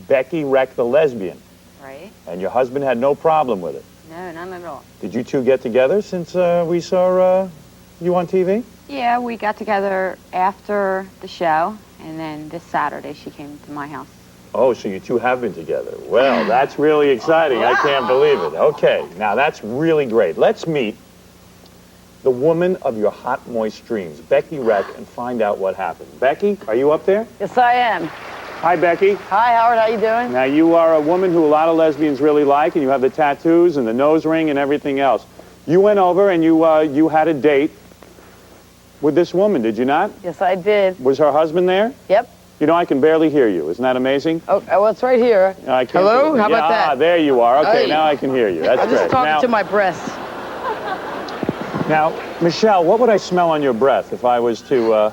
Becky Wreck the lesbian. Right? And your husband had no problem with it. No, none at all. Did you two get together since we saw you on TV? Yeah, we got together after the show, and then this Saturday she came to my house. Oh, so you two have been together. Well, that's really exciting. I can't believe it. Okay, now that's really great. Let's meet the woman of your hot, moist dreams, Becky Wreck, and find out what happened. Becky, are you up there? Yes, I am. Hi, Becky. Hi, Howard. How you doing? Now, you are a woman who a lot of lesbians really like, and you have the tattoos and the nose ring and everything else. You went over and you had a date with this woman, did you not? Yes, I did. Was her husband there? Yep. You know, I can barely hear you. Isn't that amazing? Oh, well, it's right here. I can't Hello? How about that? Ah, there you are. Okay, Hey. now I can hear you. That's I'm great. just talking now, to my breasts. Now, Michelle, what would I smell on your breath if I was to,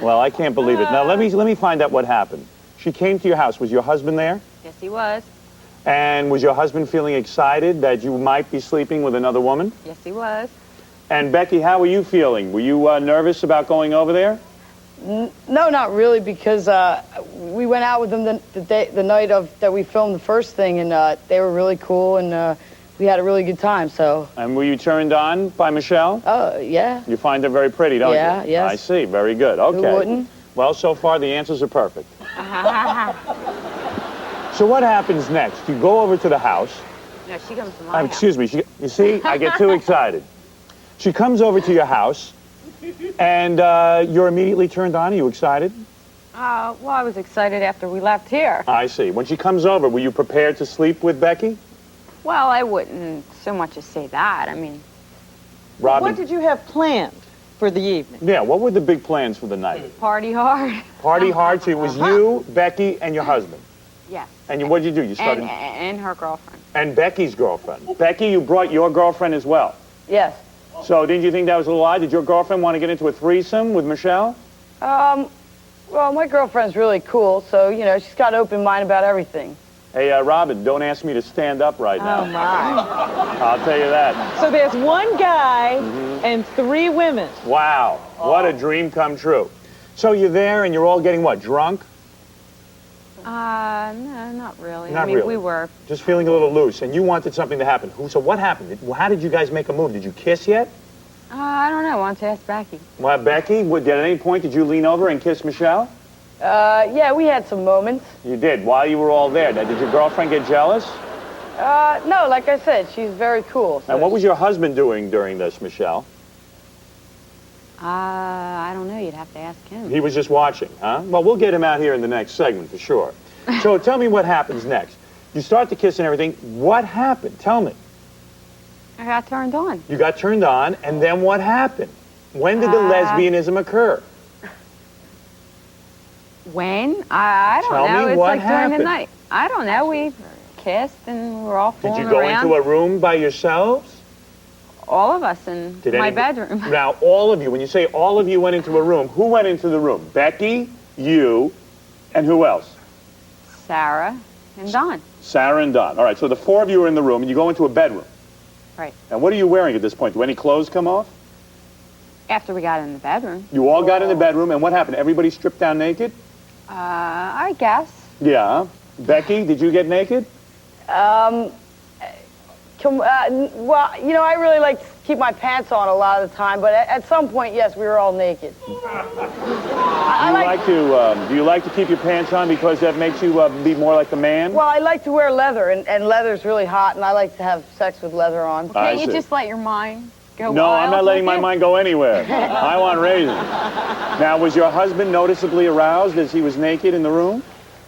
Well, I can't believe it. Now, let me find out what happened. She came to your house. Was your husband there? Yes, he was. And was your husband feeling excited that you might be sleeping with another woman? Yes, he was. And Becky, how were you feeling? Were you nervous about going over there? No, not really, because we went out with them the night that we filmed the first thing, and they were really cool, and we had a really good time, so. And were you turned on by Michelle? Oh, yeah. You find her very pretty, don't you? Yeah, yes. I see. Very good. Okay. Who wouldn't? Well, so far the answers are perfect. So what happens next? You go over to the house. No, she comes to my house. Excuse me. You see, I get too excited. She comes over to your house, and you're immediately turned on. Are you excited? Well, I was excited after we left here. I see. When she comes over, were you prepared to sleep with Becky? Well, I wouldn't so much as say that. I mean... Robin? What did you have planned for the evening? Yeah, what were the big plans for the night? Party hard. Party hard, so it was you, Becky, and your husband. Yes. And what did you do? You started... And her girlfriend. And Becky's girlfriend. Becky, you brought your girlfriend as well. Yes. So didn't you think that was a little odd? Did your girlfriend want to get into a threesome with Michelle? Well, my girlfriend's really cool, so, you know, she's got an open mind about everything. Hey, Robin, don't ask me to stand up right now. Oh, my. I'll tell you that. So there's one guy and 3 women. Wow, what a dream come true. So you're there and you're all getting what, drunk? No, not really. Not I mean, really. we were. Just feeling a little loose, and you wanted something to happen. So what happened? How did you guys make a move? Did you kiss yet? I don't know. I want to ask Becky. Well, Becky, at any point did you lean over and kiss Michelle? Yeah, we had some moments. You did, while you were all there. Now, did your girlfriend get jealous? No, like I said, she's very cool. So And what was your husband doing during this, Michelle? I don't know. You'd have to ask him. He was just watching, huh? Well, we'll get him out here in the next segment for sure. So tell me what happens next. You start to kiss and everything. What happened? Tell me. I got turned on. You got turned on, and then what happened? When did the lesbianism occur? When? I don't Tell know. me It's what like during happened. the night. I don't know. We kissed and we were all Did fooling you go around. into a room by yourselves? All of us in Did my any- bedroom. Now, all of you, when you say all of you went into a room, who went into the room? Becky, you, and who else? Sarah and Don. Sarah and Don. All right, so the 4 of you are in the room, and you go into a bedroom. Right. And what are you wearing at this point? Do any clothes come off? After we got in the bedroom. You all got in the bedroom, and what happened? Everybody stripped down naked? I guess. Yeah. Becky, did you get naked? well, you know, I really like to keep my pants on a lot of the time, but at some point, yes, we were all naked. Do you like to keep your pants on because that makes you be more like the man? Well, I like to wear leather, and leather's really hot, and I like to have sex with leather on. I Can't you see. just let your mind go No, I'm wild not letting with my you? mind go anywhere. I want raisins. Now, was your husband noticeably aroused as he was naked in the room?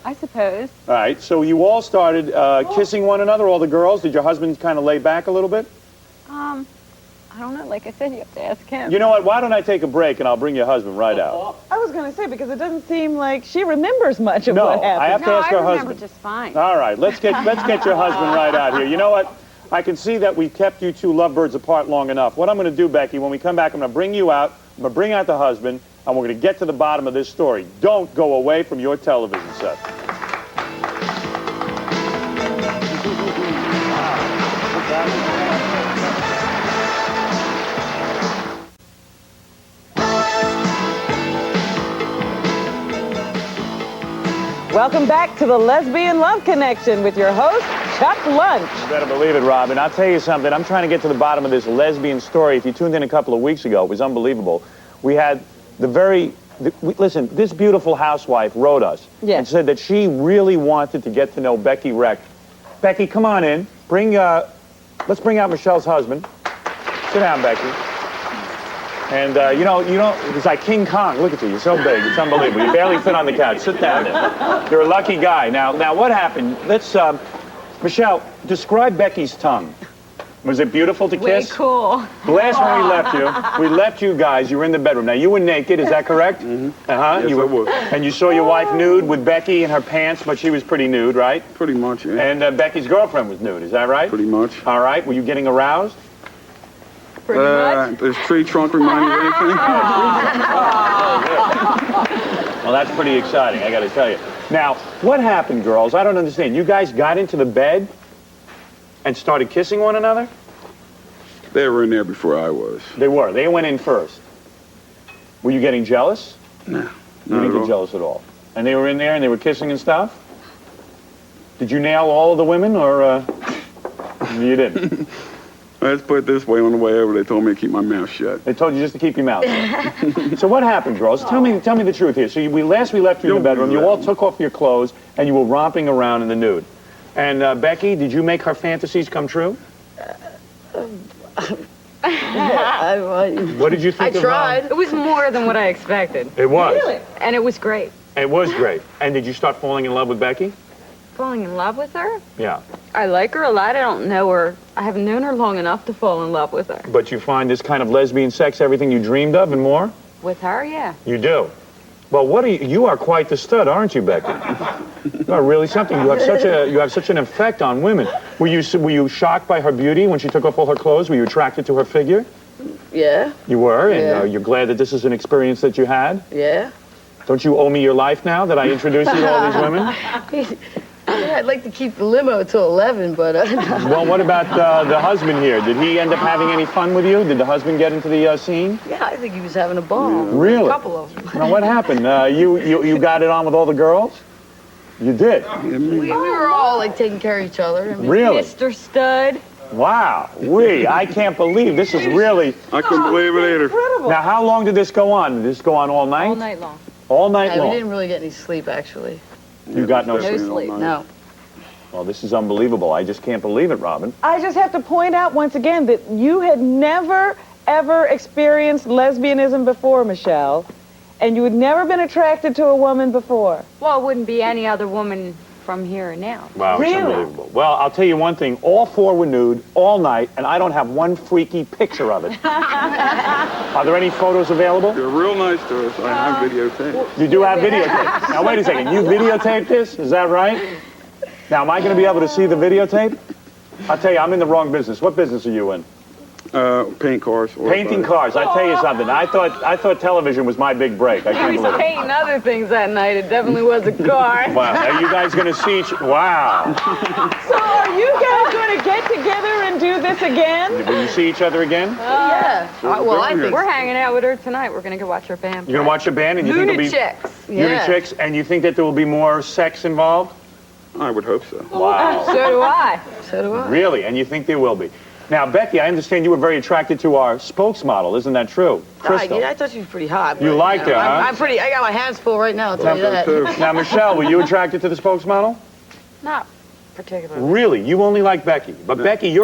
I suppose. All right, so you all started kissing one another, all the girls. Did your husband kind of lay back a little bit? I don't know. Like I said, you have to ask him. You know what? Why don't I take a break and I'll bring your husband right out? I was going to say, because it doesn't seem like she remembers much of No, what happened. I have to No, ask I her remember husband. just fine. All right, let's get your husband right out here. You know what? I can see that we've kept you two lovebirds apart long enough. What I'm going to do, Becky, when we come back, I'm going to bring you out. I'm going to bring out the husband, and we're going to get to the bottom of this story. Don't go away from your television set. Welcome back to the Lesbian Love Connection with your host, Chuck Lunch. You better believe it, Robin. I'll tell you something. I'm trying to get to the bottom of this lesbian story. If you tuned in a couple of weeks ago, it was unbelievable. We had listen, this beautiful housewife wrote us and said that she really wanted to get to know Becky Reck. Becky, come on in. Let's bring out Michelle's husband. Sit down, Becky. And, it's like King Kong. Look at you. You're so big. It's unbelievable. You barely fit on the couch. Sit down there. You're a lucky guy. Now what happened? Michelle, describe Becky's tongue. Was it beautiful to kiss? Way cool. The last one we left you guys. You were in the bedroom. Now, you were naked. Is that correct? Mm-hmm. Uh-huh. Yes, I was. And you saw your wife nude with Becky in her pants, but she was pretty nude, right? Pretty much, yeah. And Becky's girlfriend was nude. Is that right? Pretty much. All right. Were you getting aroused? Pretty much. Does tree trunk remind you of anything? Well, that's pretty exciting, I got to tell you. Now, what happened, girls? I don't understand. You guys got into the bed and started kissing one another? They were in there before I was. They were. They went in first. Were you getting jealous? No, You not didn't at get all. jealous at all. And they were in there and they were kissing and stuff? Did you nail all of the women or you didn't? Let's put it this way, on the way over, they told me to keep my mouth shut. They told you just to keep your mouth shut. So what happened, girls? Tell me the truth here. So we left you in the bedroom. You all took off your clothes and you were romping around in the nude. And Becky, did you make her fantasies come true? What did you think I of tried. It was more than what I expected. It was. Really? And it was great. It was great. And did you start falling in love with Becky? Falling in love with her? Yeah. I like her a lot. I don't know her. I haven't known her long enough to fall in love with her. But you find this kind of lesbian sex everything you dreamed of and more? With her, yeah. You do. Well, you are quite the stud, aren't you, Becky? You are really something. You have such an effect on women. Were you shocked by her beauty when she took off all her clothes? Were you attracted to her figure? Yeah, You were, and Yeah. you're glad that this is an experience that you had? yeah. Don't you owe me your life now that I introduced you to all these women? Yeah, I'd like to keep the limo till 11, but Well, what about the husband here? Did he end up having any fun with you? Did the husband get into the scene? yeah, I think he was having a ball. Really? A couple of them. Now, what happened? You got it on with all the girls? You did? We were all like taking care of each other. I mean, Really? Mr. Stud. Wow. I can't believe this is really... I couldn't believe it either. Incredible. Now, how long did this go on? Did this go on all night? All night long. All night yeah, we long? didn't really get any sleep actually. You got no Especially sleep? all sleep. night. No. Well, this is unbelievable. I just can't believe it, Robin. I just have to point out once again that you had never, ever experienced lesbianism before, Michelle, and you had never been attracted to a woman before. Well, it wouldn't be any other woman from here and now. Wow, Really? it's unbelievable. Well, I'll tell you one thing. All four were nude all night, and I don't have one freaky picture of it. Are there any photos available? They're real nice to us. I have videotape. You do have videotape. Now, wait a second. You videotaped this? Is that right? Now, am I going to be able to see the videotape? I'll tell you, I'm in the wrong business. What business are you in? Paint cars. Painting cars. I tell you something. I thought television was my big break. I can't He believe was it. painting other things that night. It definitely was a car. Wow. Are you guys going to see each... Wow. So are you guys going to get together and do this again? Will you see each other again? Yeah. Well, I think. We're hanging out with her tonight. We're going to go watch her band. You're going to watch a band and you think Luna it'll be... Chicks. Yeah. Chicks, and you think that there will be more sex involved? I would hope so. Wow. So do I. So do I. Really? And you think there will be? Now, Becky, I understand you were very attracted to our spokesmodel. Isn't that true? Crystal. I thought she was pretty hot. You but, liked her, huh? I'm pretty. I got my hands full right now. I'll tell you that. Too. Now, Michelle, were you attracted to the spokesmodel? Not particularly. Really? You only like Becky. But Becky, you're